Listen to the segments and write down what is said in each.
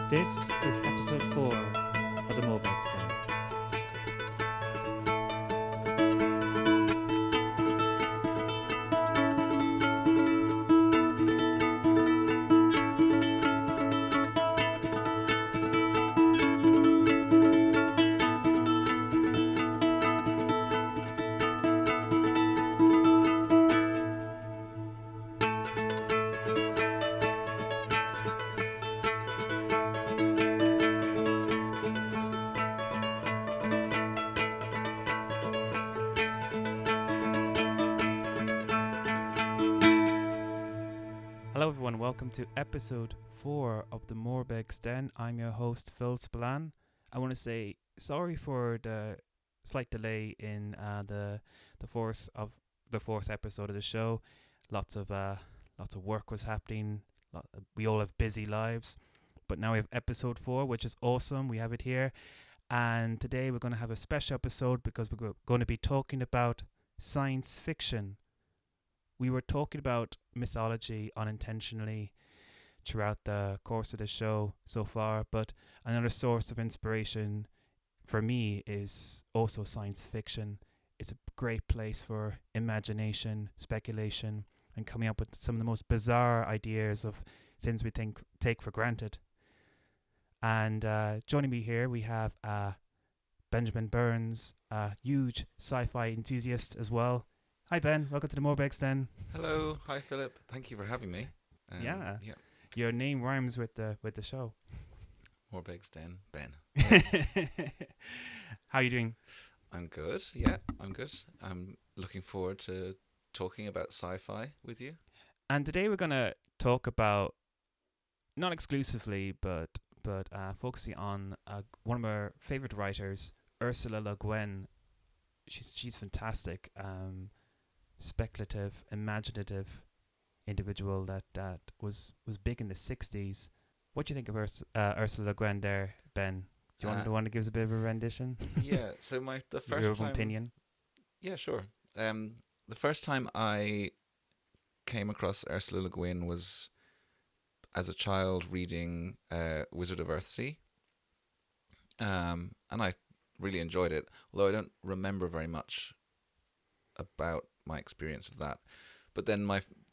This is episode 4 of the Morebegs Den. Hello everyone, welcome to episode 4 of the Morebegs Den. I'm your host Phil Spillane. I want to say sorry for the slight delay in the fourth episode of the show. Lots of work was happening. We all have busy lives, but now we have episode 4, which is awesome. We have it here, and today we're going to have a special episode because we're going to be talking about science fiction. We were talking about mythology unintentionally throughout the course of the show so far, but another source of inspiration for me is also science fiction. It's a great place for imagination, speculation, and coming up with some of the most bizarre ideas of things we take for granted. And joining me here, we have Benjamine Burns, a huge sci-fi enthusiast as well. Hi Ben, welcome to the Morebegs Den. Hello, hi Philip. Thank you for having me. Yeah, your name rhymes with the show. Morebegs Den, Ben. How are you doing? I'm good. Yeah, I'm good. I'm looking forward to talking about sci-fi with you. And today we're gonna talk about, not exclusively, but focusing on one of our favorite writers, Ursula K. She's fantastic. Speculative, imaginative individual that was big in the 60s. What do you think of Ursula K there, Ben? Do you want to give us a bit of a rendition? Yeah, so the first Your time... opinion? Yeah, sure. The first time I came across Ursula K was as a child reading Wizard of Earthsea. And I really enjoyed it, although I don't remember very much about my experience of that. But then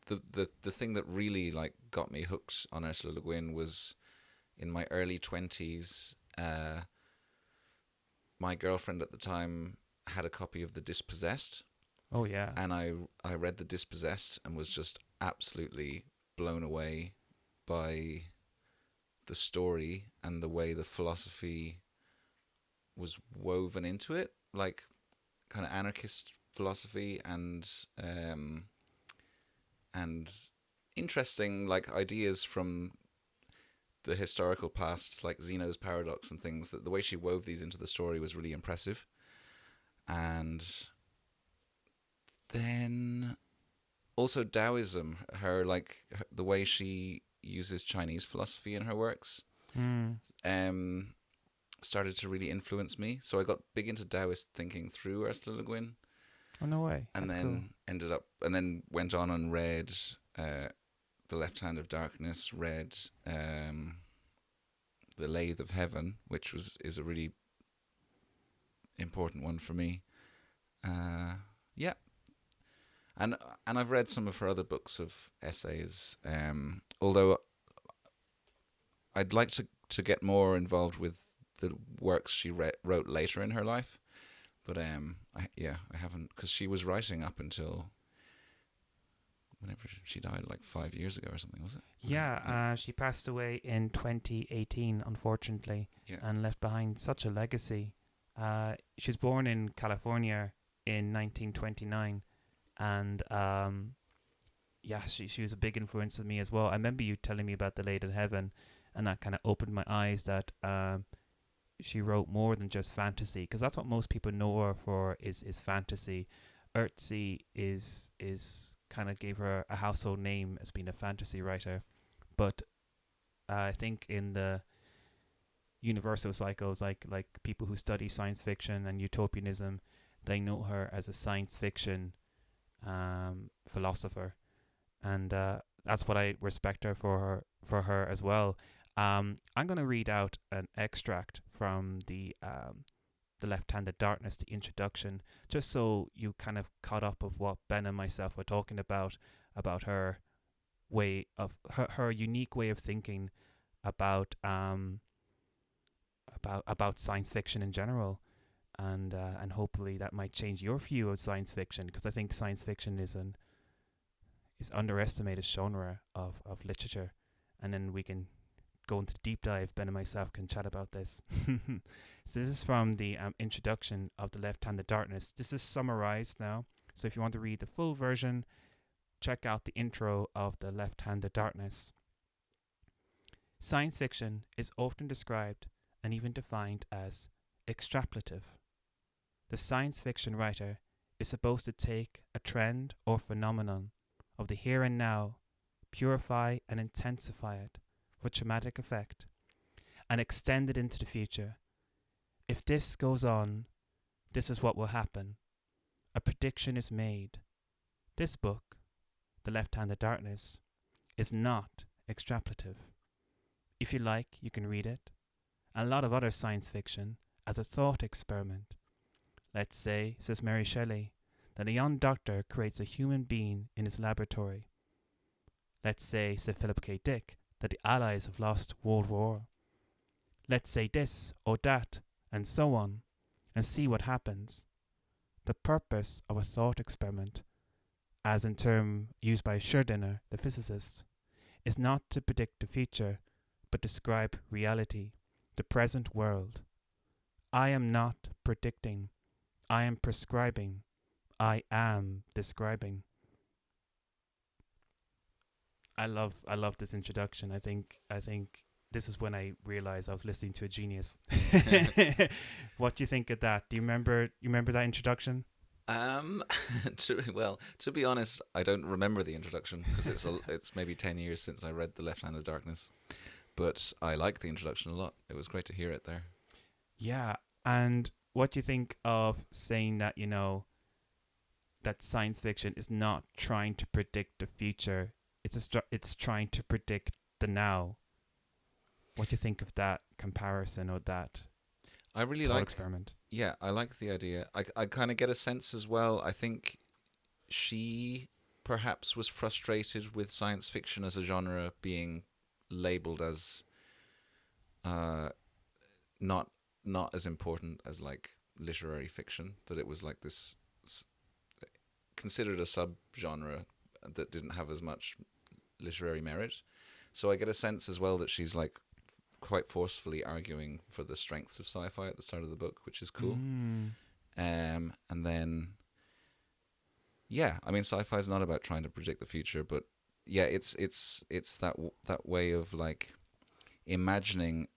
the thing that really got me hooked on Ursula K was in my early 20s. My girlfriend at the time had a copy of the Dispossessed. Oh yeah. And I read the Dispossessed and was just absolutely blown away by the story and the way the philosophy was woven into it, like kind of anarchist philosophy and interesting ideas from the historical past, like Zeno's paradox and things. That the way she wove these into the story was really impressive. And then also Taoism, the way she uses Chinese philosophy in her works, started to really influence me. So I got big into Taoist thinking through Ursula K. Oh no way! And That's then went on and read The Left Hand of Darkness, read The Lathe of Heaven, which is a really important one for me. Yeah. And I've read some of her other books of essays, although I'd like to get more involved with the works she wrote later in her life. But I haven't, because she was writing up until whenever she died, 5 years ago or something, was it? Yeah, she passed away in 2018, unfortunately, and left behind such a legacy. She was born in California in 1929, and she was a big influence on me as well. I remember you telling me about The Lathe of Heaven, and that kind of opened my eyes that she wrote more than just fantasy, because that's what most people know her for is fantasy. Earthsea is kind of gave her a household name as being a fantasy writer, but I think in the universal cycles, like people who study science fiction and utopianism, they know her as a science fiction philosopher, and that's what I respect her for her as well. I'm going to read out an extract from the Left-Handed Darkness, the introduction, just so you kind of caught up of what Ben and myself were talking about her way of her unique way of thinking about science fiction in general, and hopefully that might change your view of science fiction, because I think science fiction is underestimated genre of literature, and then we can go into deep dive. Ben and myself can chat about this. So this is from the introduction of the Left-Handed Darkness. This is summarized now, so if you want to read the full version, check out the intro of the Left-Handed Darkness. Science fiction is often described and even defined as extrapolative. The science fiction writer is supposed to take a trend or phenomenon of the here and now, purify and intensify it for dramatic effect, and extend it into the future. If this goes on, this is what will happen. A prediction is made. This book, The Left-Handed Darkness, is not extrapolative. If you like, you can read it, and a lot of other science fiction, as a thought experiment. Let's say, says Mary Shelley, that a young doctor creates a human being in his laboratory. Let's say, said Philip K. Dick, that the Allies have lost World War. Let's say this or that, and so on, and see what happens. The purpose of a thought experiment, as in term used by Schrödinger, the physicist, is not to predict the future, but describe reality, the present world. I am not predicting. I am prescribing. I am describing. I love this introduction. I think this is when I realized I was listening to a genius. What do you think of that? Do you remember that introduction? To be honest, I don't remember the introduction because it's maybe 10 years since I read The Left-Handed Darkness. But I like the introduction a lot. It was great to hear it there. Yeah, and what do you think of saying that, that science fiction is not trying to predict the future, it's trying to predict the now? What do you think of that comparison or that I really thought like experiment? Yeah, I like the idea. I kind of get a sense as well. I think she perhaps was frustrated with science fiction as a genre being labeled as not as important as like literary fiction, that it was like this considered a subgenre that didn't have as much literary merit. So I get a sense as well that she's like quite forcefully arguing for the strengths of sci-fi at the start of the book, which is cool. And then I mean, sci-fi is not about trying to predict the future, but yeah, it's that way of like imagining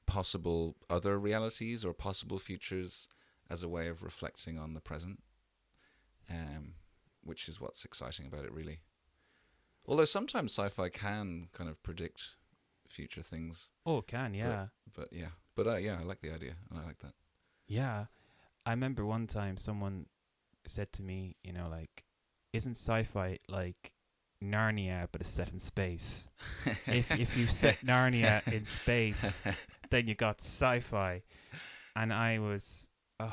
possible other realities or possible futures as a way of reflecting on the present, which is what's exciting about it, really. Although sometimes sci-fi can kind of predict future things. Oh, it can, yeah. But I like the idea, and I like that. Yeah, I remember one time someone said to me, like, isn't sci-fi like Narnia but it's set in space? if you set Narnia in space, then you got sci-fi. And I was,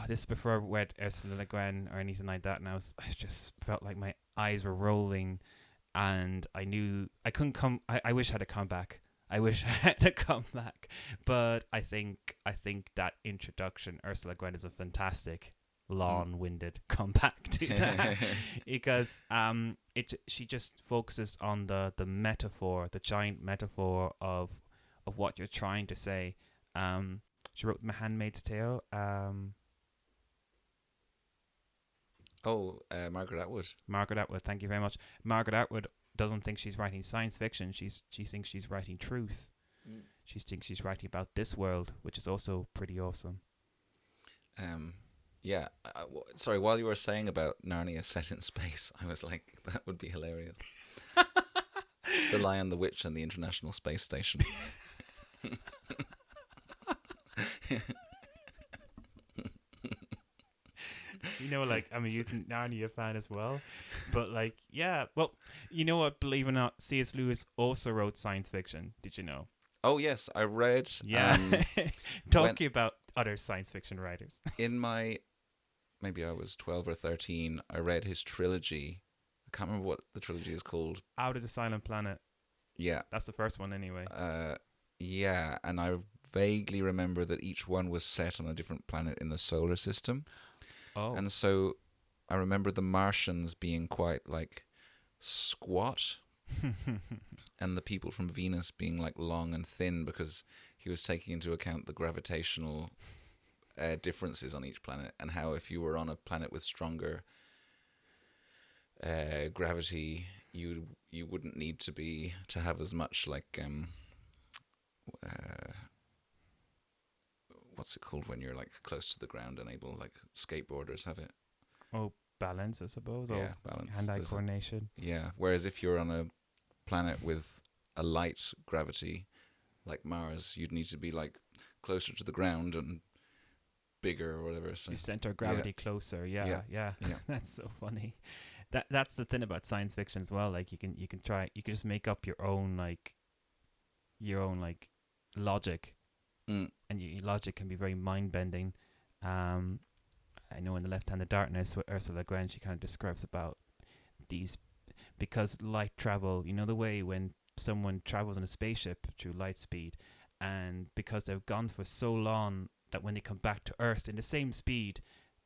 this is before I read Ursula K or anything like that, and I just felt like my eyes were rolling, and I knew I couldn't come. I wish I had come back. But I think that introduction, Ursula K, is a fantastic long-winded comeback to that, because she just focuses on the metaphor, the giant metaphor of what you're trying to say. She wrote *The Handmaid's Tale*. Margaret Atwood. Margaret Atwood, thank you very much. Margaret Atwood doesn't think she's writing science fiction. She thinks she's writing truth. She thinks she's writing about this world, which is also pretty awesome. Yeah. Sorry, while you were saying about Narnia set in space, I was like, that would be hilarious. The Lion, the Witch, and the International Space Station. I'm a Narnia fan as well, but well, You know what? Believe it or not, C.S. Lewis also wrote science fiction. Did you know? Oh yes, I read. Yeah. Talking about other science fiction writers. In my, maybe I was 12 or 13, I read his trilogy. I can't remember what the trilogy is called. Out of the Silent Planet. Yeah. That's the first one anyway. Yeah, and I vaguely remember that each one was set on a different planet in the solar system. Oh. And so I remember the Martians being quite like squat and the people from Venus being like long and thin, because he was taking into account the gravitational differences on each planet, and how if you were on a planet with stronger gravity, you wouldn't need to have as much like what's it called when you're like close to the ground and able, like skateboarders have it. Oh, balance, I suppose. Yeah, or balance. Hand-eye coordination. Yeah, whereas if you're on a planet with a light gravity like Mars, you'd need to be like closer to the ground and bigger or whatever. So you center gravity closer. Yeah. That's so funny. That's the thing about science fiction as well. Like you can just make up your own logic, and your logic can be very mind bending. I know in The Left Hand of Darkness with Ursula K, she kind of describes about these, because light travel, you know, the way when someone travels in a spaceship through light speed, and because they've gone for so long that when they come back to Earth in the same speed,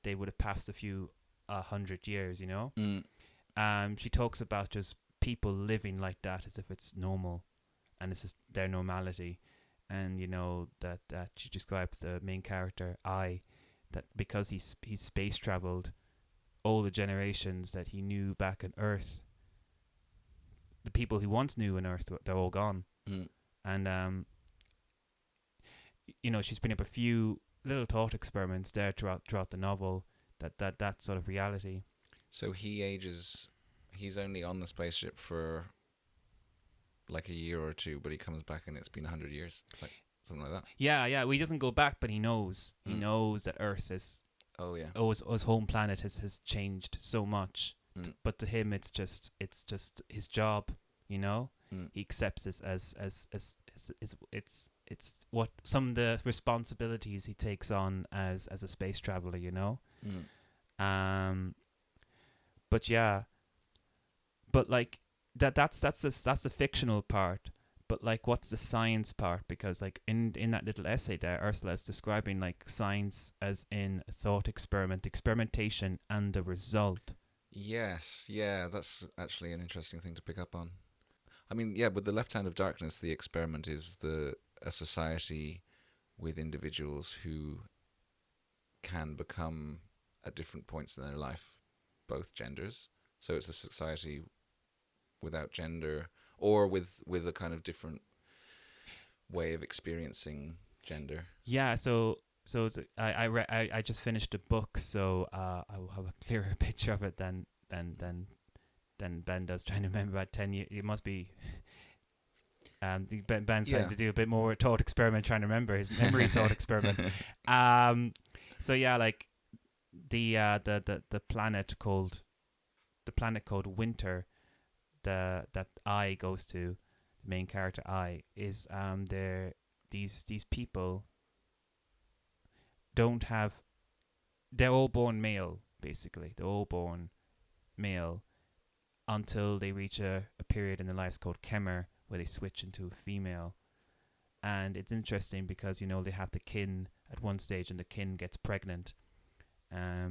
they would have passed a few 100 years, you know? She talks about just people living like that as if it's normal, and it's just their normality. And, you know, that she describes the main character, that because he's space traveled, all the generations that he knew back on Earth, the people he once knew on Earth, they're all gone. And you know, she's been up a few little thought experiments there throughout the novel, that sort of reality. So he's only on the spaceship for like a year or two, but he comes back and it's been 100 years, like something like that. Yeah. Well, he doesn't go back, but he knows. He knows that Earth is. Oh yeah. His home planet has changed so much, but to him it's just his job. You know, he accepts this as it's what some of the responsibilities he takes on as a space traveler. You know, but yeah, but like that's the fictional part. But like, what's the science part? Because like in that little essay there, Ursula is describing like science as in a thought experiment, experimentation, and the result. Yes, yeah, that's actually an interesting thing to pick up on. I mean, yeah, with The Left Hand of Darkness, the experiment is a society with individuals who can become at different points in their life both genders. So it's a society without gender, or with a kind of different way of experiencing gender. Yeah, so I just finished a book, so I will have a clearer picture of it than Ben does, trying to remember about 10 years. It must be Ben's trying to do a bit more thought experiment, trying to remember his memory thought experiment. So yeah, like the planet called Winter, that I goes to, the main character is these people they're all born male, basically. They're all born male until they reach a period in their lives called Kemmer, where they switch into a female. And it's interesting because, you know, they have the kin at one stage, and the kin gets pregnant,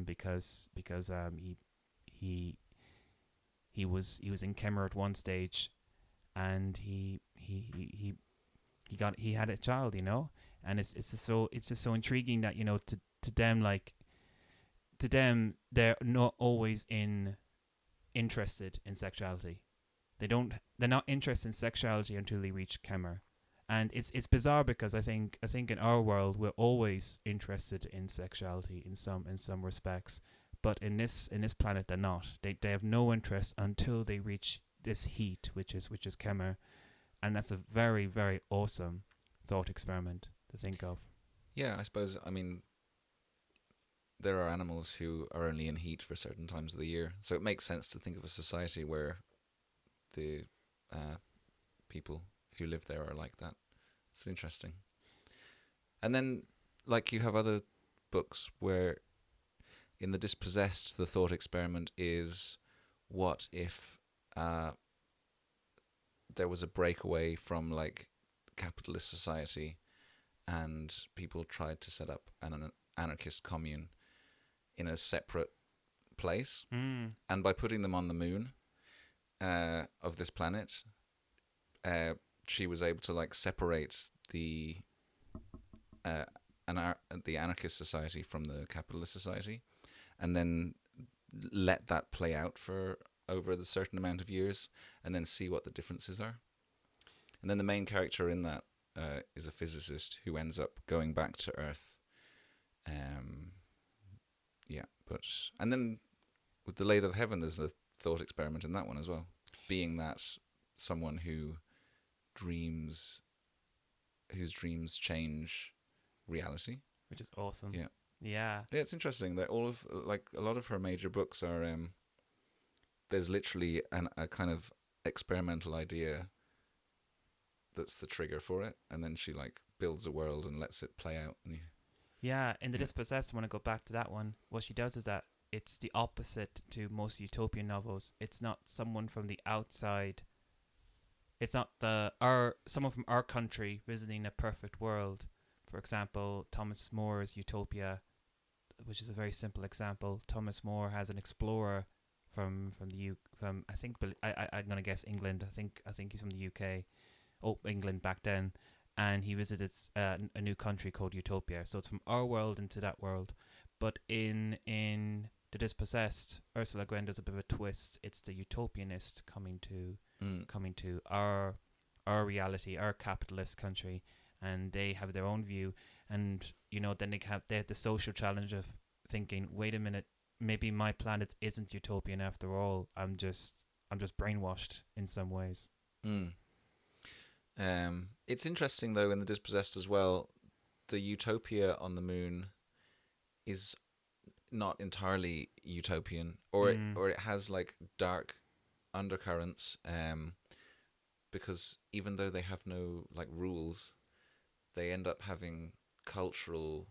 because he was in Kemmer at one stage, and he had a child, you know. And it's just so intriguing that, you know, to them they're not always interested in sexuality. They're not interested in sexuality until they reach Kemmer. And it's bizarre, because I think in our world we're always interested in sexuality in some respects, but in this planet they're not. They have no interest until they reach this heat, which is Kemmer, and that's a very, very awesome thought experiment to think of. Yeah, I suppose. I mean, there are animals who are only in heat for certain times of the year, so it makes sense to think of a society where the people who live there are like that. It's interesting. And then, like, you have other books where in The Dispossessed, the thought experiment is, what if there was a breakaway from, like, capitalist society and people tried to set up an anarchist commune in a separate place, and by putting them on the moon of this planet, she was able to, like, separate the anarchist society from the capitalist society, and then let that play out for over the certain amount of years, and then see what the differences are. And then the main character in that is a physicist who ends up going back to Earth. And then with the Lathe of Heaven, there's a thought experiment in that one as well, being that someone whose dreams change reality, which is awesome. Yeah, it's interesting that all of, like, a lot of her major books are there's literally a kind of experimental idea that's the trigger for it, and then she, like, builds a world and lets it play out. And in The Dispossessed, I want to go back to that one. What she does is that it's the opposite to most utopian novels. It's not someone from the outside. It's not someone from our country visiting a perfect world. For example, Thomas More's Utopia, which is a very simple example. Thomas More has an explorer from I think I'm gonna guess England. I think he's from the UK. Oh, England back then, and he visited a new country called Utopia. So it's from our world into that world. But in The Dispossessed, Ursula K does a bit of a twist. It's the utopianist coming to our reality, our capitalist country, and they have their own view. And then they have the social challenge of thinking, wait a minute, maybe my planet isn't utopian after all. I'm just brainwashed in some ways. It's interesting though in The Dispossessed as well. The Utopia on the moon is not entirely utopian, or it has, like, dark undercurrents, because even though they have no, like, rules, they end up having cultural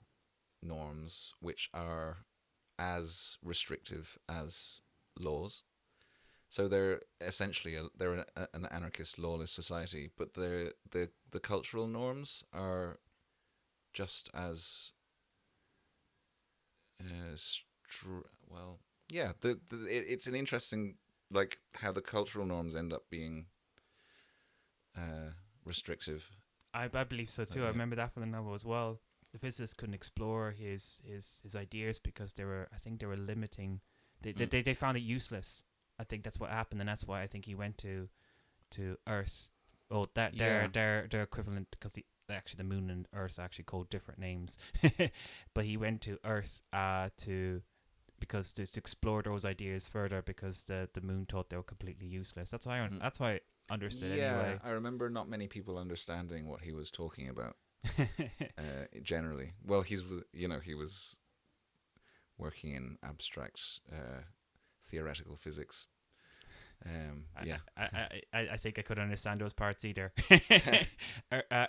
norms which are as restrictive as laws. So they're essentially an anarchist, lawless society, but the cultural norms are just as it's an interesting, like, how the cultural norms end up being restrictive. I believe so too. I remember that from the novel as well. The physicist couldn't explore his ideas because they were limiting. They found it useless. I think that's what happened, and that's why I think he went to Earth. Oh, their equivalent, because the moon and Earth are actually called different names. But he went to Earth to explore those ideas further, because the moon thought they were completely useless. That's why I understood anyway. I remember not many people understanding what he was talking about. Generally, well, he was working in abstract theoretical physics. I think I could understand those parts either.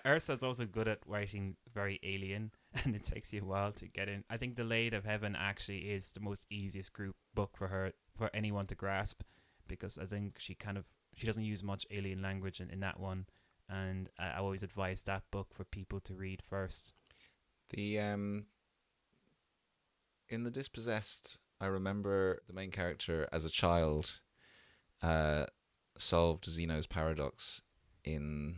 Ursa's also good at writing very alien, and it takes you a while to get in. I think The Lathe of Heaven actually is the most easiest group book for anyone to grasp, because I think she doesn't use much alien language in that one, and I always advise that book for people to read first. In The Dispossessed, I remember the main character as a child solved Zeno's paradox in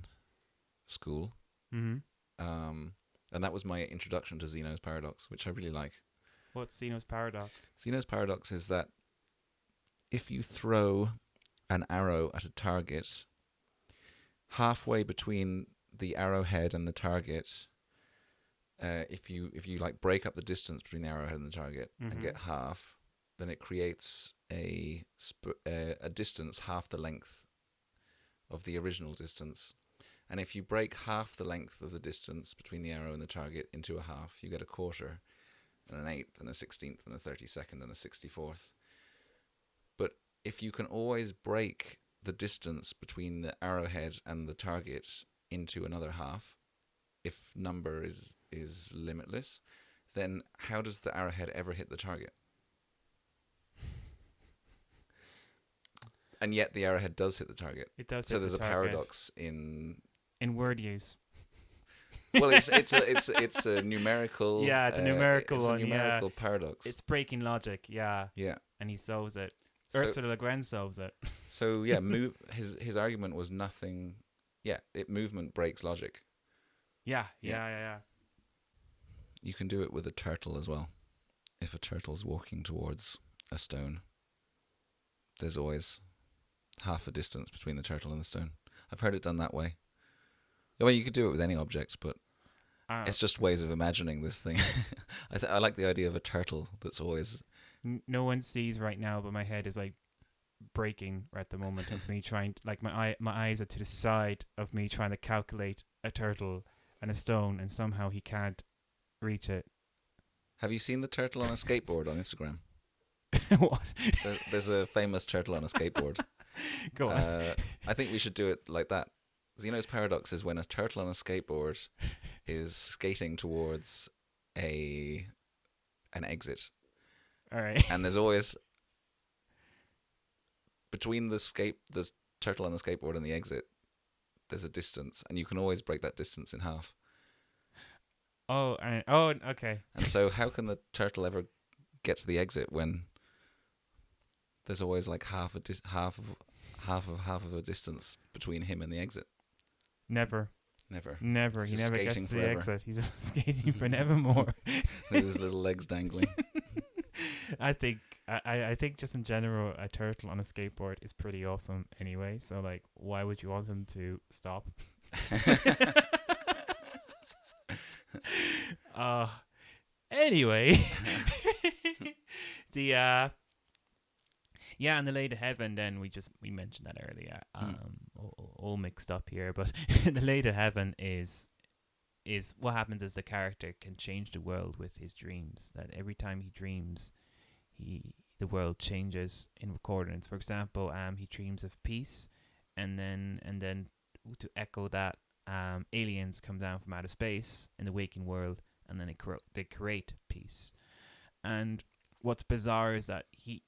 school. Mm-hmm. And that was my introduction to Zeno's paradox, which I really like. What's Zeno's paradox? Zeno's paradox is that if you throw an arrow at a target, halfway between the arrowhead and the target, if you like break up the distance between the arrowhead and the target and get half, then it creates a distance half the length of the original distance. And if you break half the length of the distance between the arrow and the target into a half, you get a quarter, and an eighth, and a 16th, and a 32nd, and a 64th. But if you can always break the distance between the arrowhead and the target into another half, if number is limitless, then how does the arrowhead ever hit the target? And yet the arrowhead does hit the target. It does. So hit there's the a target. paradox in word use. Well, it's a numerical. Yeah, it's a numerical one. It's a numerical paradox. It's breaking logic. Yeah. Yeah. And he solves it. So, Ursula K solves it. So yeah, his argument was nothing. Yeah, movement breaks logic. Yeah. You can do it with a turtle as well. If a turtle's walking towards a stone, there's always half a distance between the turtle and the stone. I've heard it done that way. Well, you could do it with any object, but it's just ways of imagining this thing. I like the idea of a turtle that's always... No one sees right now, but my head is like breaking at the moment of me trying to, like my eyes are to the side of me trying to calculate a turtle and a stone, and somehow he can't reach it. Have you seen the turtle on a skateboard on Instagram? What? There's a famous turtle on a skateboard. Go on. I think we should do it like that. Zeno's paradox is when a turtle on a skateboard is skating towards an exit. All right. And there's always between the turtle on the skateboard and the exit, there's a distance, and you can always break that distance in half. Okay. And so, how can the turtle ever get to the exit when there's always like half of a distance between him and the exit? Never. He never gets to the exit. He's just skating for nevermore. With his little legs dangling. I think just in general, a turtle on a skateboard is pretty awesome anyway. So like, why would you want him to stop? Anyway, and the Lathe of Heaven. Then we mentioned that earlier. All mixed up here, but the Lathe of Heaven is what happens is the character can change the world with his dreams. That every time he dreams, the world changes in accordance. For example, he dreams of peace, and then to echo that, aliens come down from outer space in the waking world, and then they create peace. And what's bizarre is that he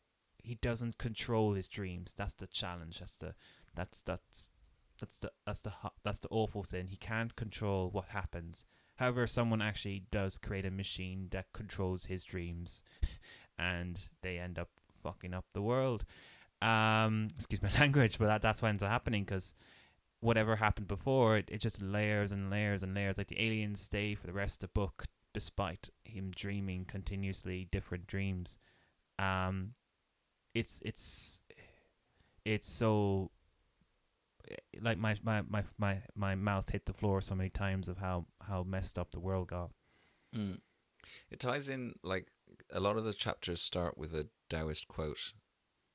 doesn't control his dreams. That's the challenge. That's the awful thing. He can't control what happens. However, someone actually does create a machine that controls his dreams, and they end up fucking up the world. Excuse my language, but that's what ends up happening, because whatever happened before, it just layers and layers and layers. Like the aliens stay for the rest of the book, despite him dreaming continuously different dreams. It's so, like my mouth hit the floor so many times of how messed up the world got. It ties in, like, a lot of the chapters start with a Taoist quote,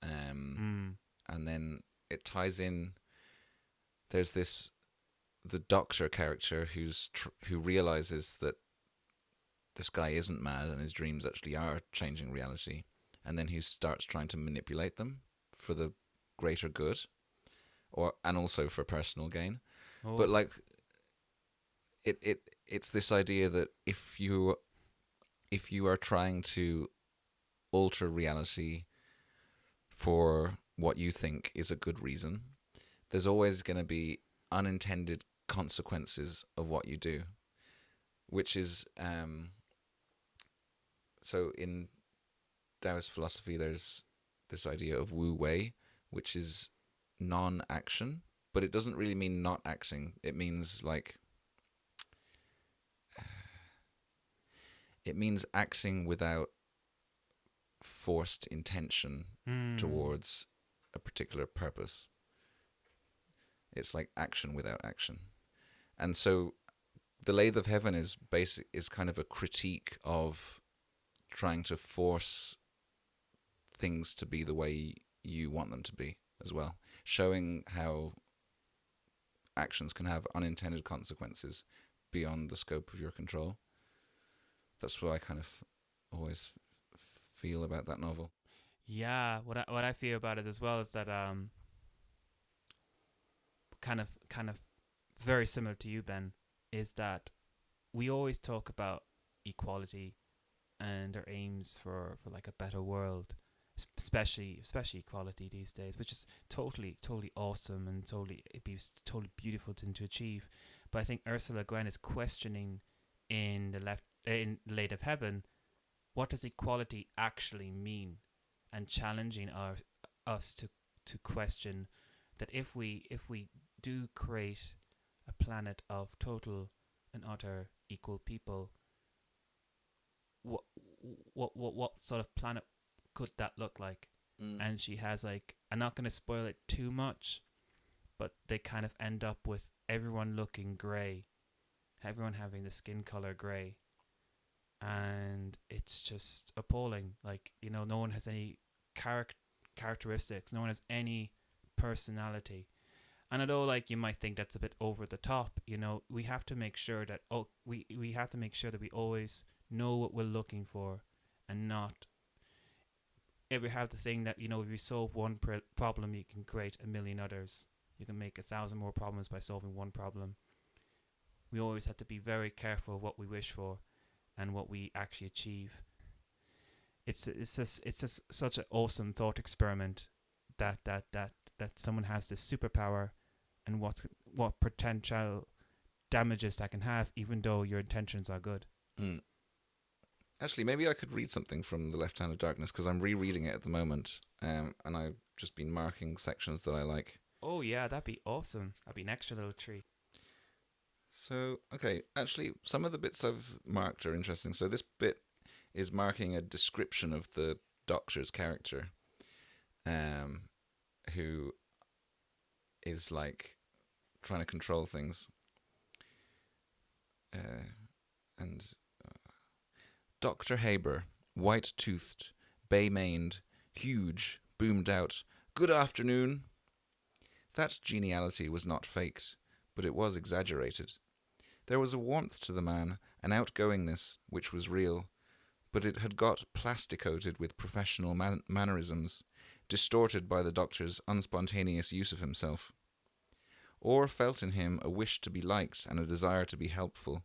and then it ties in. There's the doctor character who realizes that this guy isn't mad and his dreams actually are changing reality, and then he starts trying to manipulate them for the greater good, and also for personal gain. Oh. But like, it's this idea that if you are trying to alter reality for what you think is a good reason, there's always going to be unintended consequences of what you do, which is so in Taoist philosophy there's this idea of Wu Wei, which is non-action, but it doesn't really mean not acting. It means like it means acting without forced intention towards a particular purpose. It's like action without action. And so the Lathe of Heaven is kind of a critique of trying to force things to be the way you want them to be as well, showing how actions can have unintended consequences beyond the scope of your control. That's what I kind of always feel about that novel. Yeah, what I feel about it as well is that kind of very similar to you, Ben, is that we always talk about equality and our aims for like a better world, especially equality these days, which is totally awesome and it'd be totally beautiful to achieve. But I think Ursula Gwen is questioning in in Lathe of Heaven, what does equality actually mean, and challenging us to question that if we do create a planet of total and utter equal people, what sort of planet could that look like? And she has like, I'm not going to spoil it too much, but they kind of end up with everyone looking grey, everyone having the skin color grey, and it's just appalling. Like, you know, no one has any characteristics, no one has any personality. And although, like, you might think that's a bit over the top, you know, we have to make sure that we have to make sure that we always know what we're looking for, and not ever have the thing that, you know, if you solve one problem, you can create a million others. You can make 1,000 more problems by solving one problem. We always have to be very careful of what we wish for and what we actually achieve. It's just such an awesome thought experiment that someone has this superpower, and what potential damages that can have, even though your intentions are good. Actually, maybe I could read something from The Left Hand of Darkness, because I'm rereading it at the moment, and I've just been marking sections that I like. Oh yeah, that'd be awesome. That'd be an extra little treat. So, okay, actually, some of the bits I've marked are interesting. So this bit is marking a description of the Doctor's character, who is like trying to control things. And Dr. Haber, white-toothed, bay-maned, huge, boomed out, "Good afternoon." That geniality was not faked, but it was exaggerated. There was a warmth to the man, an outgoingness which was real, but it had got plasticoated with professional mannerisms, distorted by the Doctor's unspontaneous use of himself. Orr felt in him a wish to be liked and a desire to be helpful.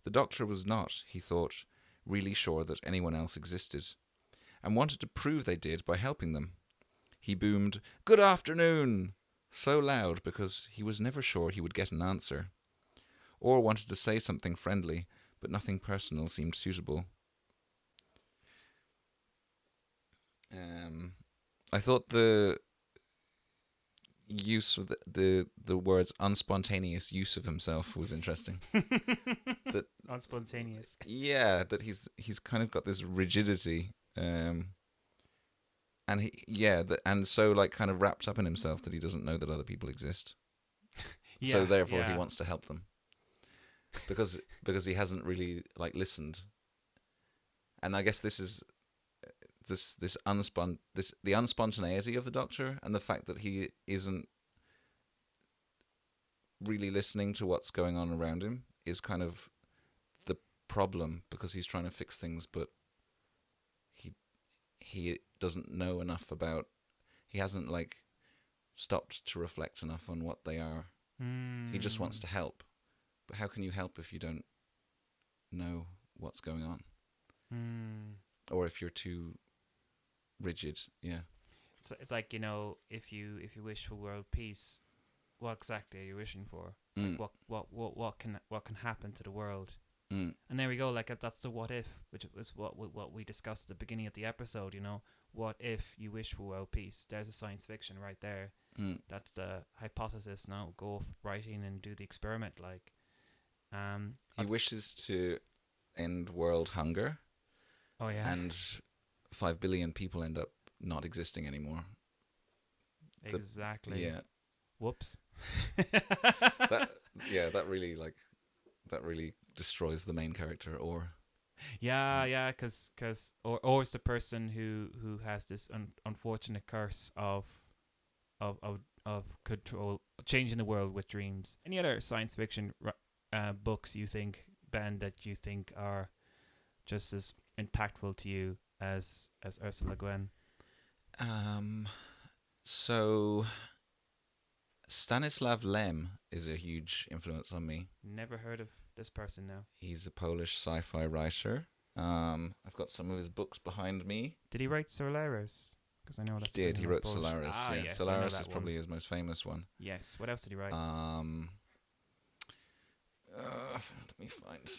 The Doctor was not, he thought, really sure that anyone else existed, and wanted to prove they did by helping them. He boomed, "Good afternoon!" so loud because he was never sure he would get an answer. Orr wanted to say something friendly, but nothing personal seemed suitable. I thought the use of the words unspontaneous use of himself was interesting. That unspontaneous. Yeah, that he's kind of got this rigidity, and and so like kind of wrapped up in himself that he doesn't know that other people exist. So therefore he wants to help them, because he hasn't really like listened. And I guess this is the unspontaneity of the Doctor, and the fact that he isn't really listening to what's going on around him is kind of the problem, because he's trying to fix things, but he doesn't know enough about. He hasn't like stopped to reflect enough on what they are. He just wants to help, but how can you help if you don't know what's going on, or if you're too rigid? Yeah, it's like, you know, if you wish for world peace, what exactly are you wishing for? Like what can happen to the world? And there we go. Like, that's the what if, which is what we discussed at the beginning of the episode. You know, what if you wish for world peace? There's a science fiction right there. That's the hypothesis. Now go writing and do the experiment. Like, he wishes to end world hunger. Oh yeah, and 5 billion people end up not existing anymore. Exactly. Yeah. Whoops. That really destroys the main character, or. Yeah, because Or's the person who has this unfortunate curse of control, changing the world with dreams. Any other science fiction books you think, Ben, that you think are just as impactful to you as Ursula Gwen? So Stanisław Lem is a huge influence on me. Never heard of this person now. He's a Polish sci-fi writer. I've got some of his books behind me. Did he write Solaris? Because I know that's He did. been He a lot wrote of bullshit. Solaris. Ah, Yeah, yes, Solaris I know is that probably one. his most famous one. Yes. What else did he write? Let me find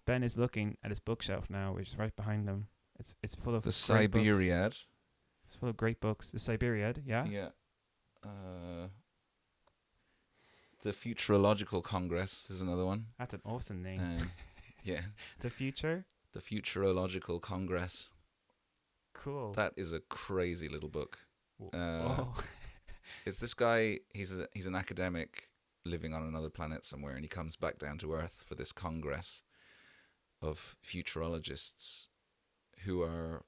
Ben is looking at his bookshelf now, which is right behind him. It's full of the great books. Cyberiad. It's full of great books. The Cyberiad, yeah. Yeah. The Futurological Congress is another one. That's an awesome name. Yeah. The Future. The Futurological Congress. Cool. That is a crazy little book. Oh. It's this guy. He's an academic living on another planet somewhere, and he comes back down to Earth for this congress of futurologists who are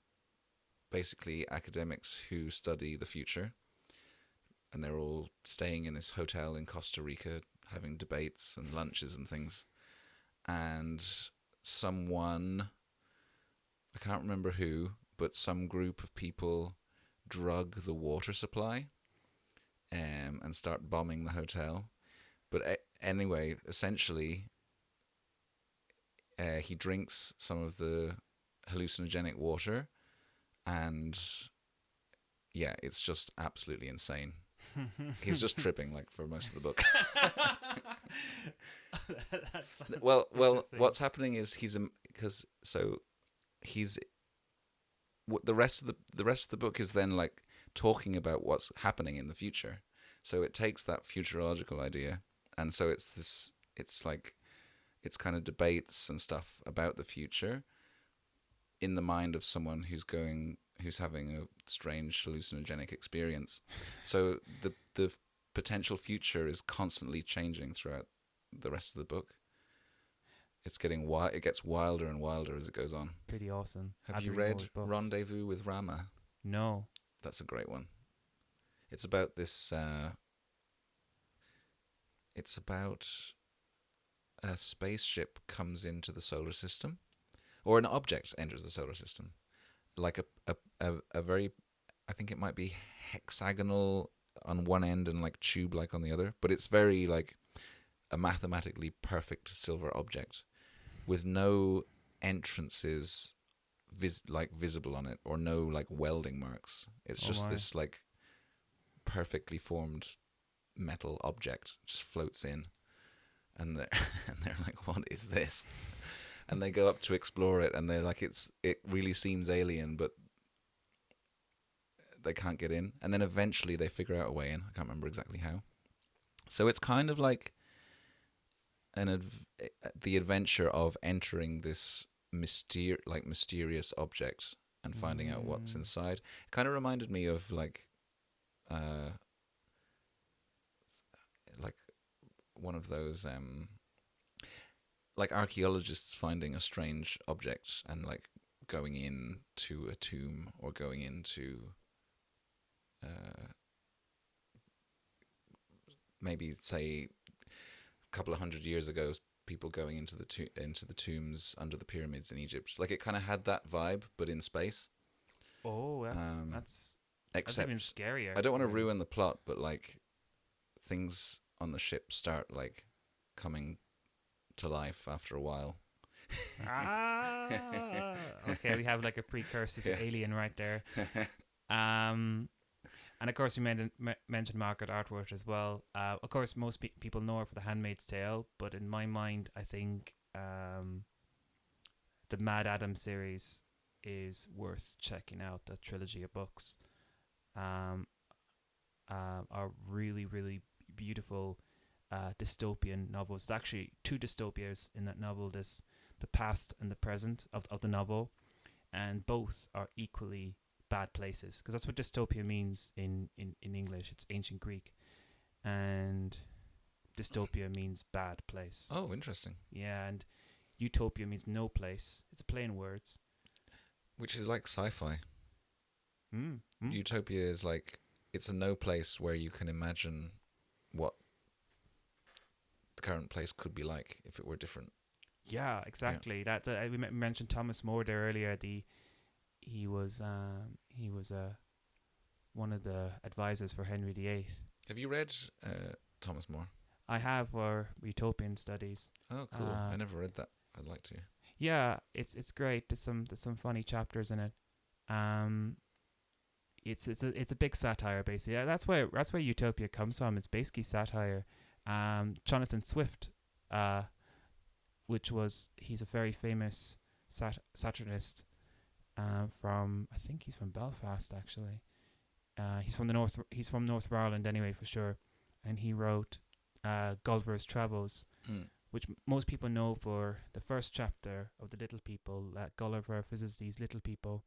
basically academics who study the future, and they're all staying in this hotel in Costa Rica having debates and lunches and things. And someone, I can't remember who, but some group of people drug the water supply and start bombing the hotel. But anyway, essentially, he drinks some of the hallucinogenic water, and yeah, it's just absolutely insane. He's just tripping like for most of the book. Well, what's happening is the rest of the book is then like talking about what's happening in the future. So it takes that futurological idea, and so it's kind of debates and stuff about the future in the mind of someone who's having a strange hallucinogenic experience. So the potential future is constantly changing throughout the rest of the book. It's it gets wilder and wilder as it goes on. Pretty awesome. Have you read Rendezvous with Rama? No. That's a great one. It's about this. It's about a spaceship comes into the solar system, or an object enters the solar system, like a very, I think it might be hexagonal on one end and like tube-like on the other, but it's very like a mathematically perfect silver object with no entrances visible on it, or no like welding marks. It's just this like perfectly formed metal object just floats in, and they're like, what is this? And they go up to explore it, and they're like, it really seems alien, but they can't get in. And then eventually they figure out a way in. I can't remember exactly how. So it's kind of like the adventure of entering this mysterious object and finding out what's inside. It kind of reminded me of like one of those like archaeologists finding a strange object and like going into a tomb, or going into maybe say a couple of 100 years ago, people going into the tombs under the pyramids in Egypt. Like it kind of had that vibe, but in space. Oh, that's even scarier. I don't want to ruin the plot, but like things on the ship start like coming to life after a while. Okay, we have like a precursor to Alien right there. And of course we mentioned Margaret Atwood as well. Of course most people know her for The Handmaid's Tale, but in my mind I think the MaddAddam series is worth checking out. The trilogy of books are really, really beautiful dystopian novels. There's actually two dystopias in that novel. There's the past and the present of the novel, and both are equally bad places, because that's what dystopia means in English. It's ancient Greek, and dystopia means bad place. Oh, interesting. Yeah, and utopia means no place. It's a play in words. Which is like sci-fi. Utopia is like, it's a no place where you can imagine what the current place could be like if it were different. Yeah, exactly. Yeah. That we mentioned Thomas More there earlier. He was one of the advisors for Henry VIII. Have you read Thomas More? I have for Utopian Studies. Oh, cool. I never read that. I'd like to. Yeah, it's great. There's some funny chapters in it. It's a big satire basically. That's where Utopia comes from. It's basically satire. Jonathan Swift, he's a very famous satirist from, I think he's from Belfast actually. He's from North of Ireland anyway for sure, and he wrote Gulliver's Travels, which most people know for the first chapter of The Little People. Gulliver visits these little people,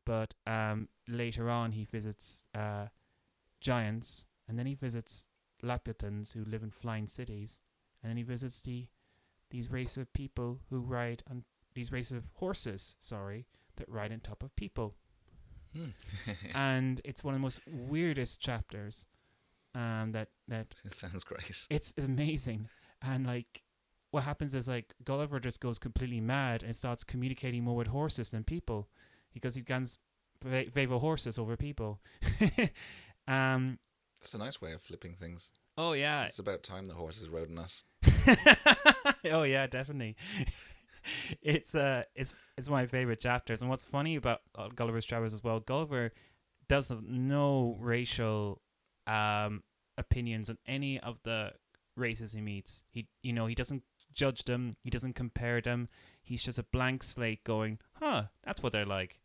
but later on he visits giants, and then he visits Laputans who live in flying cities, and then he visits these race of people who ride on these race of horses, that ride on top of people. And it's one of the most weirdest chapters. That It sounds great. It's amazing, and like what happens is like Gulliver just goes completely mad and starts communicating more with horses than people, because he begins favor horses over people. It's a nice way of flipping things. Oh yeah, It's about time the horses rode on us. Oh yeah, definitely. It's my favorite chapters, and what's funny about Gulliver's Travels as well, Gulliver does have no racial opinions on any of the races he meets. He doesn't judge them, he doesn't compare them. He's just a blank slate going, that's what they're like.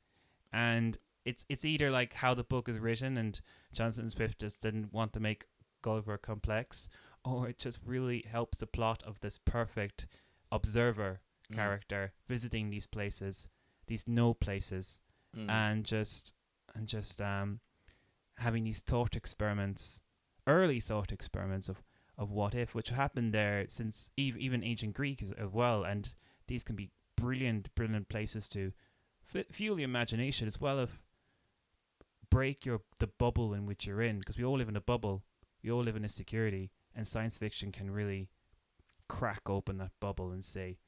And it's either like how the book is written, and Jonathan Swift just didn't want to make Gulliver complex, or it just really helps the plot of this perfect observer character visiting these places, these no places, and just having these early thought experiments of what if, which happened there since even ancient Greek as well. And these can be brilliant places to fuel your imagination, as well as break the bubble in which you're in, because we all live in a bubble, we all live in a security, and science fiction can really crack open that bubble and say,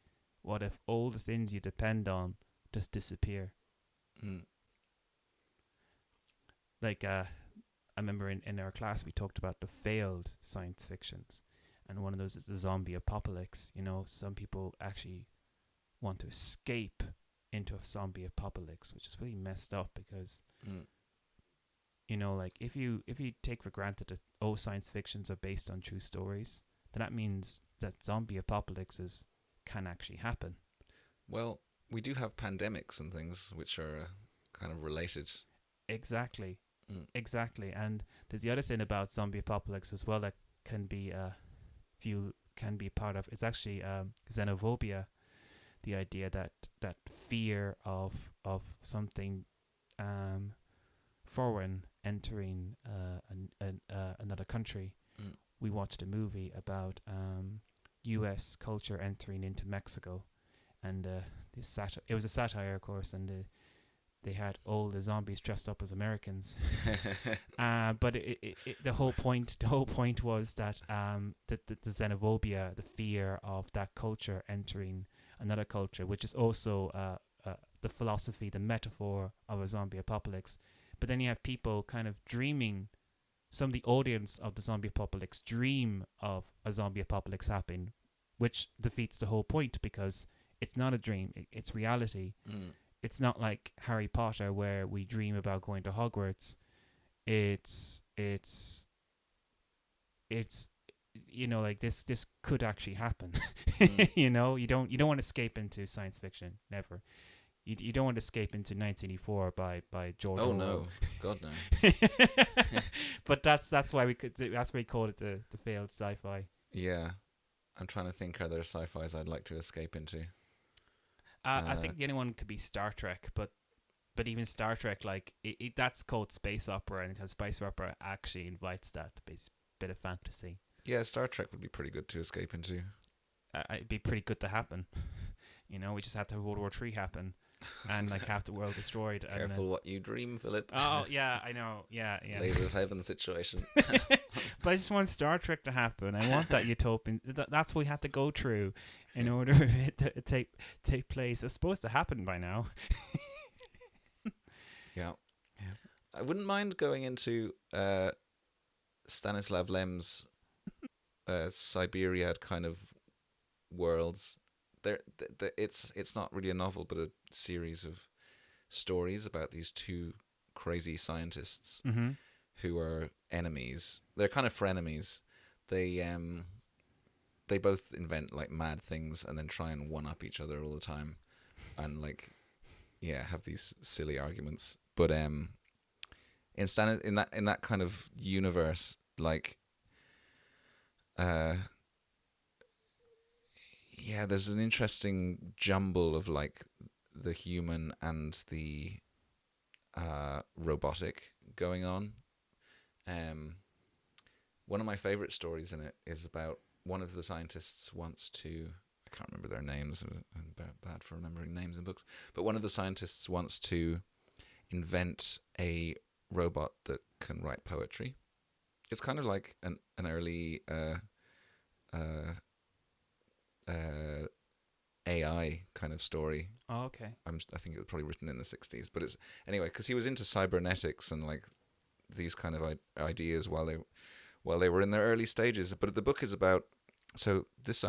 what if all the things you depend on just disappear? Like I remember in our class we talked about the failed science fictions, and one of those is the zombie apocalypse. Some people actually want to escape into a zombie apocalypse, which is really messed up, because like if you take for granted that all science fictions are based on true stories, then that means that zombie apocalypses can actually happen. Well, we do have pandemics and things which are kind of related. Exactly. And there's the other thing about zombie apocalypse as well that can be part of. It's actually xenophobia, the idea that fear of something foreign entering another country. We watched a movie about U.S. culture entering into Mexico, and it was a satire, of course, and they had all the zombies dressed up as Americans. But the whole point was that the xenophobia, the fear of that culture entering another culture, which is also the philosophy, the metaphor of a zombie apocalypse. But then you have people kind of dreaming. Some of the audience of the zombie apocalypse dream of a zombie apocalypse happening, which defeats the whole point, because it's not a dream, it's reality. It's not like Harry Potter where we dream about going to Hogwarts. It's like this could actually happen. You don't want to escape into science fiction, never. You don't want to escape into 1984 by George Orwell. No, God no. But that's why we called it the failed sci-fi. Yeah, I'm trying to think, are there sci-fis I'd like to escape into? I think the only one could be Star Trek, but even Star Trek, like that's called space opera, and space opera actually invites that bit of fantasy. Yeah, Star Trek would be pretty good to escape into. It'd be pretty good to happen. We just had to have World War III happen, and like half the world destroyed. Careful what you dream, Philip. Oh yeah, I know. Yeah. Laser of heaven situation. But I just want Star Trek to happen. I want that utopian. That's what we had to go through in order for it to take place. It's supposed to happen by now. Yeah. I wouldn't mind going into Stanisław Lem's Cyberiad kind of worlds. It's not really a novel, but a series of stories about these two crazy scientists Mm-hmm. who are enemies. They're kind of frenemies. They both invent like mad things and then try and one up each other all the time, and like have these silly arguments. But instead in that kind of universe, like there's an interesting jumble of like the human and the robotic going on. One of my favorite stories in it is about one of the scientists wants to, I can't remember their names, I'm bad for remembering names in books, but one of the scientists wants to invent a robot that can write poetry. It's kind of like an early AI kind of story. Oh, okay. I think it was probably written in the 60s, but it's anyway because he was into cybernetics and like these kind of ideas while they were in their early stages. But the book is about this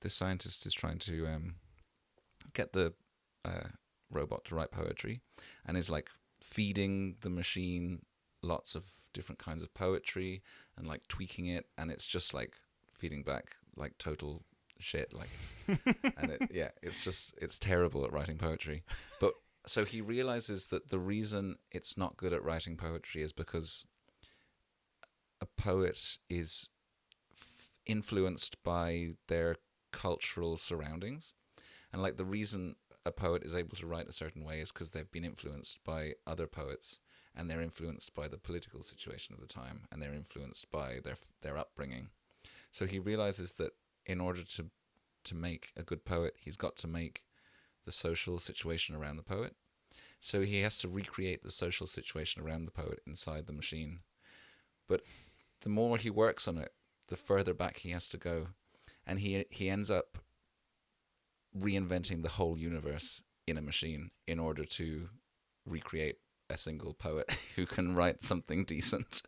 scientist is trying to get the robot to write poetry, and is like feeding the machine lots of different kinds of poetry and like tweaking it, and it's just like feeding back like total shit, like and it's terrible at writing poetry. But so he realizes that the reason it's not good at writing poetry is because a poet is influenced by their cultural surroundings, and like the reason a poet is able to write a certain way is because they've been influenced by other poets, and they're influenced by the political situation of the time, and they're influenced by their upbringing. So he realizes that in order to make a good poet, he's got to make the social situation around the poet. So he has to recreate the social situation around the poet inside the machine. But the more he works on it, the further back he has to go. And he ends up reinventing the whole universe in a machine in order to recreate a single poet who can write something decent.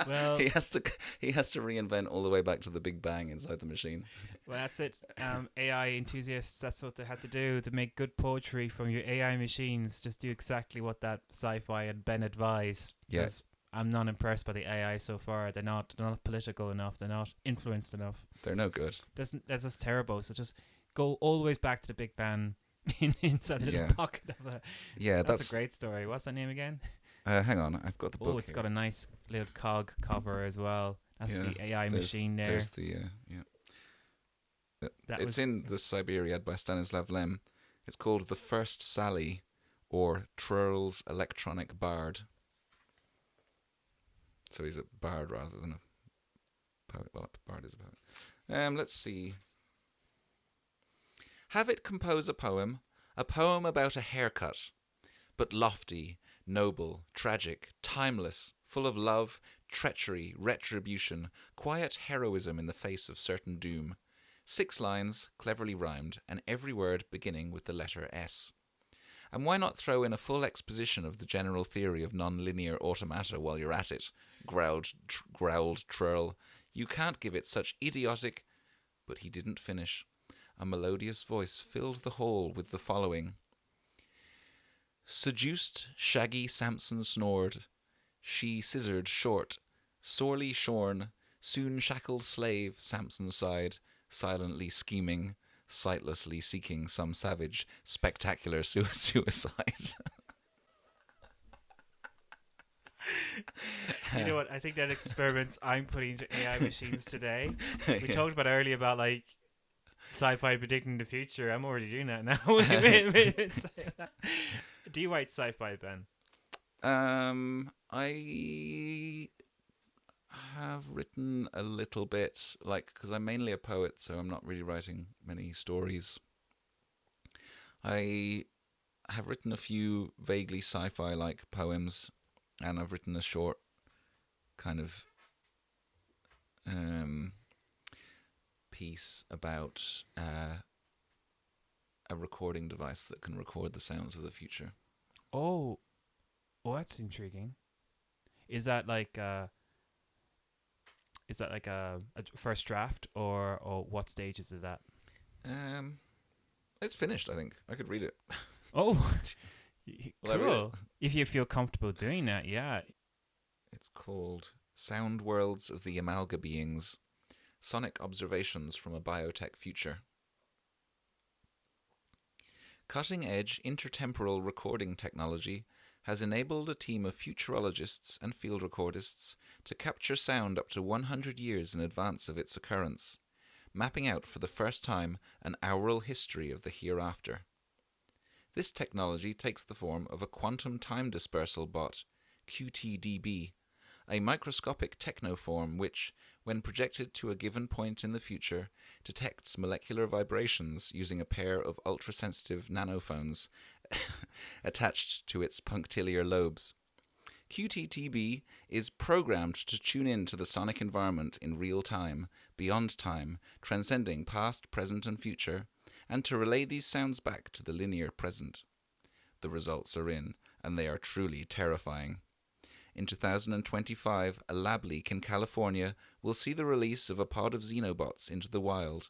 Well, he has to reinvent all the way back to the Big Bang inside the machine. Well, that's it. AI enthusiasts, that's what they had to do to make good poetry from your AI machines. Just do exactly what that sci-fi and Ben advise. Because I'm not impressed by the AI so far. They're not political enough. They're not influenced enough. They're no good. That's just terrible. So just go all the way back to the Big Bang inside the little pocket of a... Yeah, that's a great story. What's that name again? Hang on, I've got the book. Oh, it's got a nice little cog cover as well. That's the AI machine there. There's the it's in the Cyberiad by Stanisław Lem. It's called The First Sally, or Trurl's Electronic Bard. So he's a bard rather than a poet. Well, a bard is a poet. Let's see. Have it compose a poem about a haircut, but lofty, noble, tragic, timeless, full of love, treachery, retribution, quiet heroism in the face of certain doom. 6 lines, cleverly rhymed, and every word beginning with the letter S. And why not throw in a full exposition of the general theory of non-linear automata while you're at it? Growled Trurl. You can't give it such idiotic... But he didn't finish. A melodious voice filled the hall with the following. Seduced, shaggy Samson snored. She scissored short, sorely shorn, soon shackled slave, Samson sighed, silently scheming, sightlessly seeking some savage, spectacular suicide. You know what? I think that experiments I'm putting into AI machines today. We talked about earlier about like sci-fi predicting the future. I'm already doing that now. Do you write sci-fi, Ben? I have written a little bit, like, because I'm mainly a poet, so I'm not really writing many stories. I have written a few vaguely sci-fi-like poems, and I've written a short kind of piece about a recording device that can record the sounds of the future. Oh, that's intriguing. Is that like Is that like a first draft, or what stage is it at? Um, it's finished. I think I could read it. Oh, Will I read it? cool. If you feel comfortable doing that, yeah. It's called Sound Worlds of the Amalga Beings: Sonic Observations from a Biotech Future. Cutting-edge intertemporal recording technology has enabled a team of futurologists and field recordists to capture sound up to 100 years in advance of its occurrence, mapping out for the first time an aural history of the hereafter. This technology takes the form of a quantum time dispersal bot, QTDB, a microscopic technoform which, when projected to a given point in the future, detects molecular vibrations using a pair of ultrasensitive nanophones attached to its punctiliar lobes. QTTB is programmed to tune in to the sonic environment in real time, beyond time, transcending past, present, and future, and to relay these sounds back to the linear present. The results are in, and they are truly terrifying. In 2025, a lab leak in California will see the release of a pod of xenobots into the wild.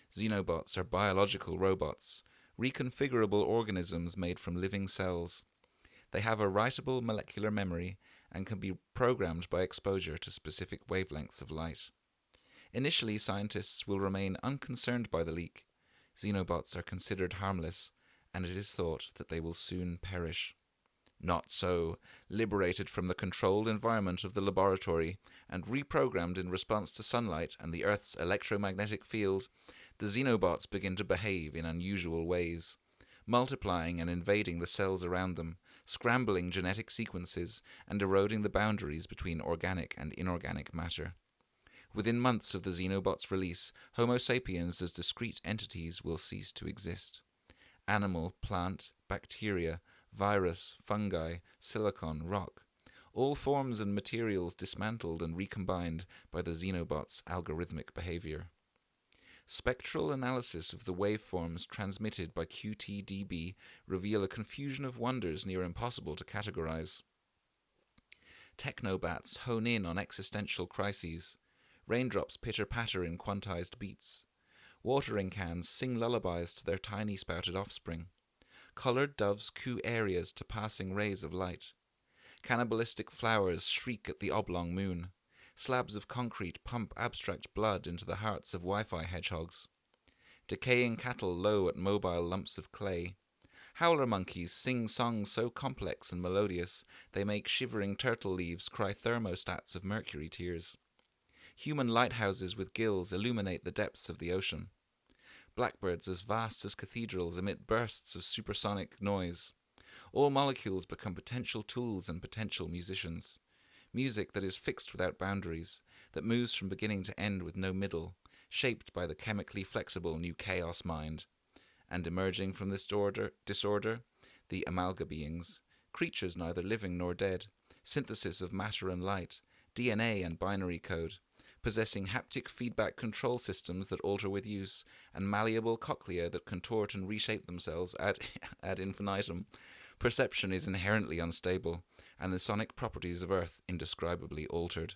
Xenobots are biological robots, reconfigurable organisms made from living cells. They have a writable molecular memory and can be programmed by exposure to specific wavelengths of light. Initially, scientists will remain unconcerned by the leak. Xenobots are considered harmless, and it is thought that they will soon perish. Not so. Liberated from the controlled environment of the laboratory and reprogrammed in response to sunlight and the Earth's electromagnetic field, the xenobots begin to behave in unusual ways, multiplying and invading the cells around them, scrambling genetic sequences and eroding the boundaries between organic and inorganic matter. Within months of the xenobots' release, Homo sapiens as discrete entities will cease to exist. Animal, plant, bacteria, virus, fungi, silicon, rock, all forms and materials dismantled and recombined by the xenobots' algorithmic behavior. Spectral analysis of the waveforms transmitted by QTDB reveal a confusion of wonders near impossible to categorize. Technobats hone in on existential crises. Raindrops pitter-patter in quantized beats. Watering cans sing lullabies to their tiny spouted offspring. Coloured doves coo areas to passing rays of light. Cannibalistic flowers shriek at the oblong moon. Slabs of concrete pump abstract blood into the hearts of Wi-Fi hedgehogs. Decaying cattle low at mobile lumps of clay. Howler monkeys sing songs so complex and melodious they make shivering turtle leaves cry thermostats of mercury tears. Human lighthouses with gills illuminate the depths of the ocean. Blackbirds as vast as cathedrals emit bursts of supersonic noise. All molecules become potential tools and potential musicians. Music that is fixed without boundaries, that moves from beginning to end with no middle, shaped by the chemically flexible new chaos mind. And emerging from this disorder, the amalga beings, creatures neither living nor dead, synthesis of matter and light, DNA and binary code, possessing haptic feedback control systems that alter with use, and malleable cochlea that contort and reshape themselves ad infinitum. Perception is inherently unstable, and the sonic properties of Earth indescribably altered.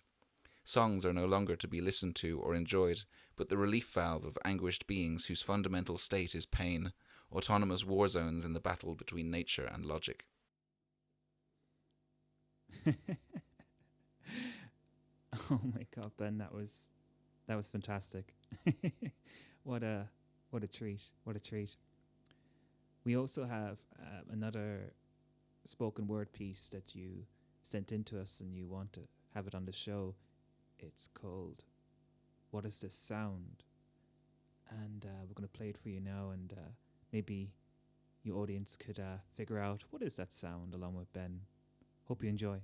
Songs are no longer to be listened to or enjoyed, but the relief valve of anguished beings whose fundamental state is pain, autonomous war zones in the battle between nature and logic. Oh my god, Ben, that was fantastic. what a treat! What a treat! We also have another spoken word piece that you sent in to us, and you want to have it on the show. It's called "What Is This Sound?" and we're going to play it for you now, and maybe your audience could figure out what is that sound along with Ben. Hope you enjoy.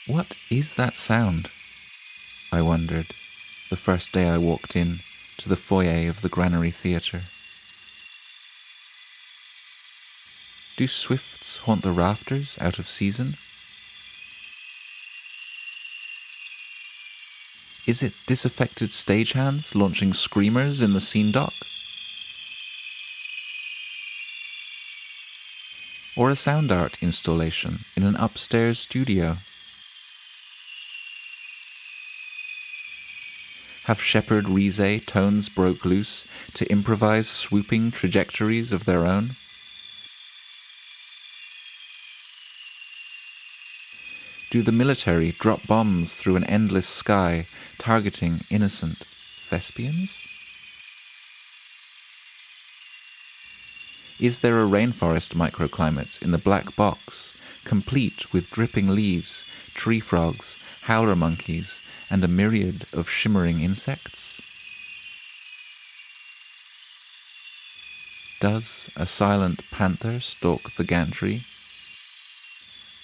What is that sound? I wondered, the first day I walked in to the foyer of the Granary Theatre. Do swifts haunt the rafters out of season? Is it disaffected stagehands launching screamers in the scene dock? Or a sound art installation in an upstairs studio? Have Shepherd Rize tones broke loose to improvise swooping trajectories of their own? Do the military drop bombs through an endless sky, targeting innocent thespians? Is there a rainforest microclimate in the black box, complete with dripping leaves, tree frogs, howler monkeys, and a myriad of shimmering insects? Does a silent panther stalk the gantry?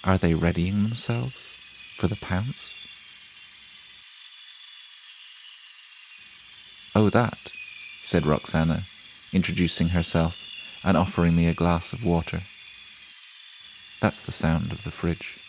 Are they readying themselves for the pounce? Oh, that, said Roxana, introducing herself and offering me a glass of water. That's the sound of the fridge.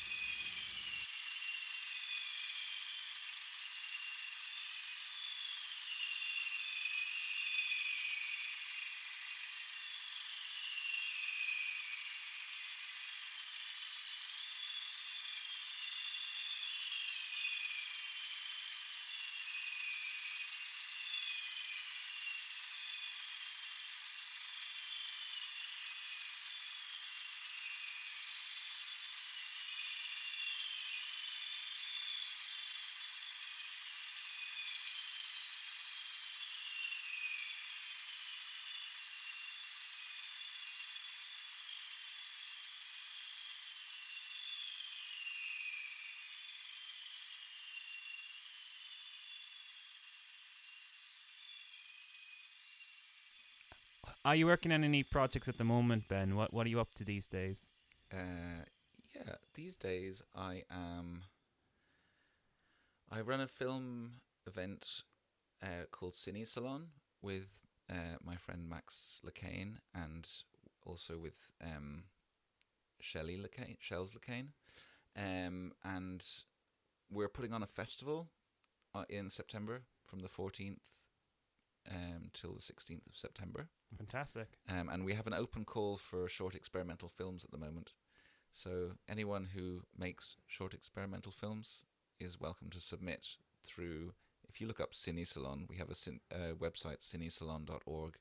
Are you working on any projects at the moment, Ben? What are you up to these days? Yeah, these days I run a film event called Cine Salon with my friend Max Lacane and also with Shells Lacane. And we're putting on a festival in September from the 14th till the 16th of September. Fantastic. And we have an open call for short experimental films at the moment. So anyone who makes short experimental films is welcome to submit through, if you look up Cine Salon, we have a website, cinesalon.org.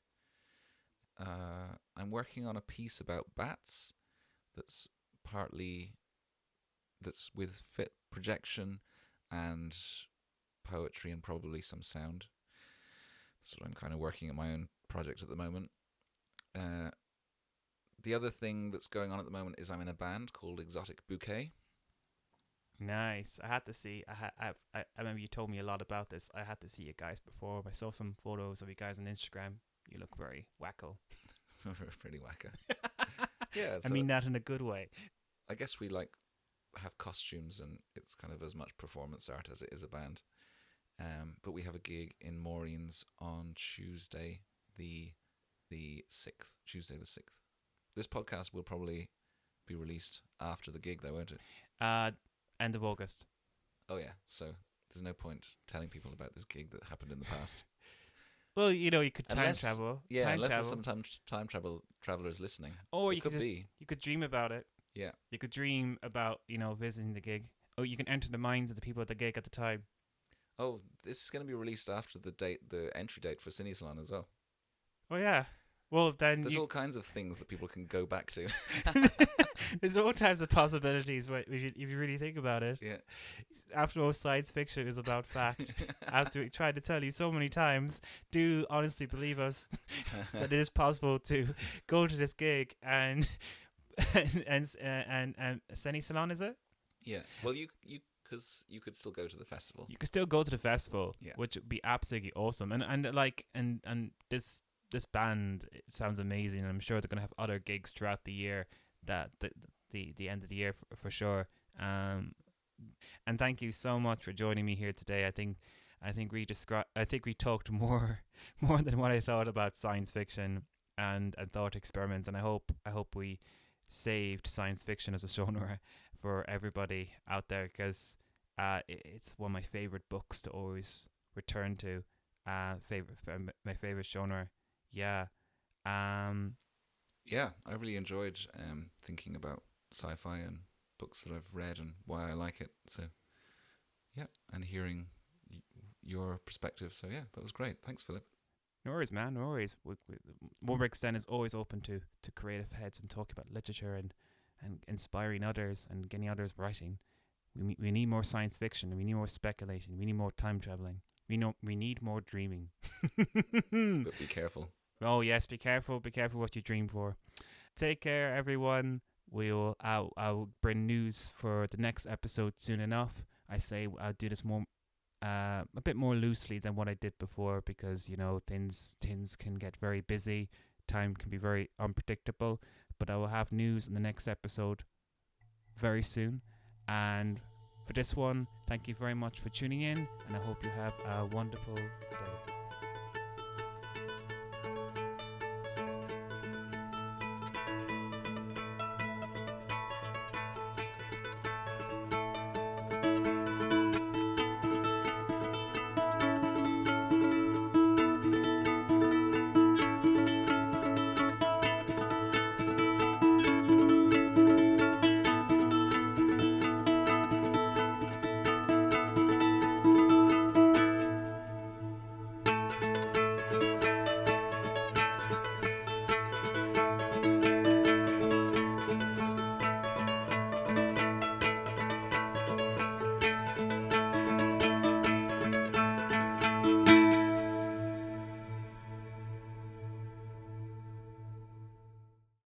I'm working on a piece about bats that's with fit projection and poetry and probably some sound. That's what I'm kind of working on my own project at the moment. The other thing that's going on at the moment is I'm in a band called Exotic Bouquet. Nice. I had to see. I remember you told me a lot about this. I had to see you guys before. I saw some photos of you guys on Instagram. You look very wacko. Pretty wacko. Yeah. I mean that in a good way. I guess we have costumes and it's kind of as much performance art as it is a band. But we have a gig in Maureen's on Tuesday the 6th. Tuesday the 6th. This podcast will probably be released after the gig, though, won't it? End of August. Oh, yeah. So there's no point telling people about this gig that happened in the past. Well, you could time travel. Yeah, time unless travel. there's some time travelers listening. Or it you could be. You could dream about it. Yeah. You could dream about, visiting the gig. Or you can enter the minds of the people at the gig at the time. Oh, this is going to be released after the entry date for Cine Salon as well. Oh, yeah. Well, then there's all kinds of things that people can go back to. There's all types of possibilities if you really think about it. Yeah. After all, science fiction is about fact. After we tried to tell you so many times, do honestly believe us that it is possible to go to this gig and Cine Salon, is it? Yeah. Well, because you could still go to the festival. You could still go to the festival, yeah. Which would be absolutely awesome. And this band, it sounds amazing. I'm sure they're gonna have other gigs throughout the year. That the end of the year for sure. And thank you so much for joining me here today. I think we talked more than what I thought about science fiction and thought experiments. And I hope we saved science fiction as a genre for everybody out there, because it's one of my favorite books to always return to. My favorite genre. Yeah. Yeah, I really enjoyed thinking about sci-fi and books that I've read and why I like it. So, yeah, and hearing your perspective. So, yeah, that was great. Thanks, Philip. No worries, man. No worries. Morebegs then is always open to creative heads and talking about literature and inspiring others and getting others writing. We need more science fiction. We need more speculation. We need more time traveling. We need more dreaming. But be careful. Oh yes, be careful. Be careful what you dream for. Take care, everyone. I'll bring news for the next episode soon enough. I say I'll do this more, a bit more loosely than what I did before, because things can get very busy. Time can be very unpredictable. But I will have news in the next episode very soon. And for this one, thank you very much for tuning in, and I hope you have a wonderful day.